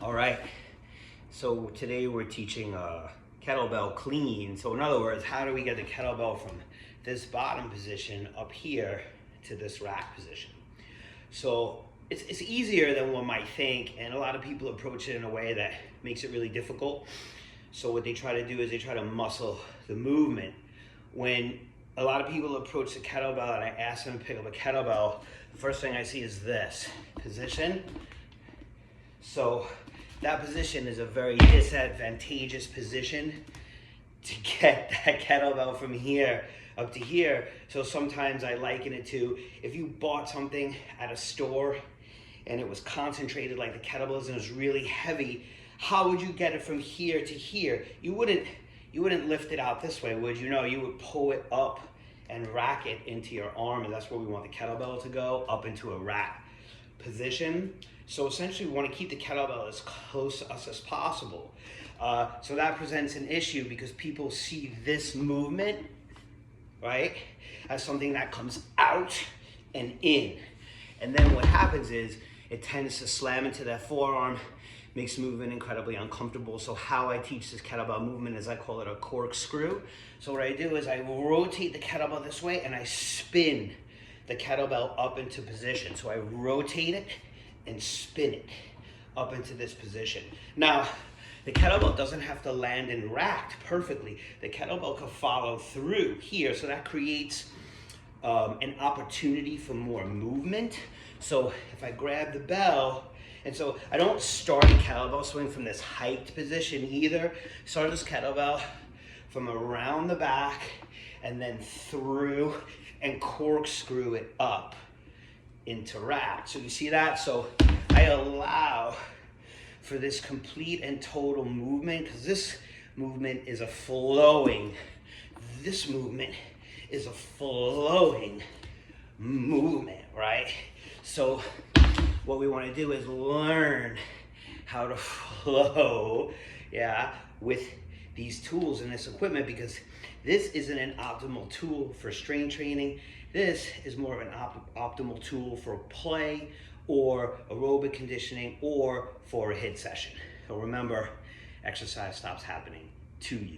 All right, so today we're teaching kettlebell clean. So in other words, how do we get the kettlebell from this bottom position up here to this rack position? So it's easier than one might think, and a lot of people approach it in a way that makes it really difficult. So what they try to do is they try to muscle the movement. When a lot of people approach the kettlebell and I ask them to pick up a kettlebell, the first thing I see is this position. So that position is a very disadvantageous position to get that kettlebell from here up to here. So sometimes I liken it to if you bought something at a store and it was concentrated like the kettlebells and it was really heavy, how would you get it from here to here? You wouldn't lift it out this way, would you? No, you would pull it up and rack it into your arm, and that's where we want the kettlebell to go, up into a rack position. So essentially we want to keep the kettlebell as close to us as possible. So that presents an issue because people see this movement, right, as something that comes out and in. And then what happens is it tends to slam into that forearm, makes the movement incredibly uncomfortable. So how I teach this kettlebell movement is I call it a corkscrew. So what I do is I rotate the kettlebell this way and I spin the kettlebell up into position. So I rotate it and spin it up into this position. Now, the kettlebell doesn't have to land and racked perfectly. The kettlebell can follow through here, so that creates an opportunity for more movement. So if I grab the bell, and so I don't start the kettlebell swing from this hiked position either. Start this kettlebell from around the back and then through and corkscrew it up into rack. So you see that? So I allow for this complete and total movement, because this movement is a flowing movement, right? So what we want to do is learn how to flow, with these tools and this equipment, because this isn't an optimal tool for strength training. This is more of an optimal tool for play or aerobic conditioning or for a HIIT session. So remember, exercise stops happening to you.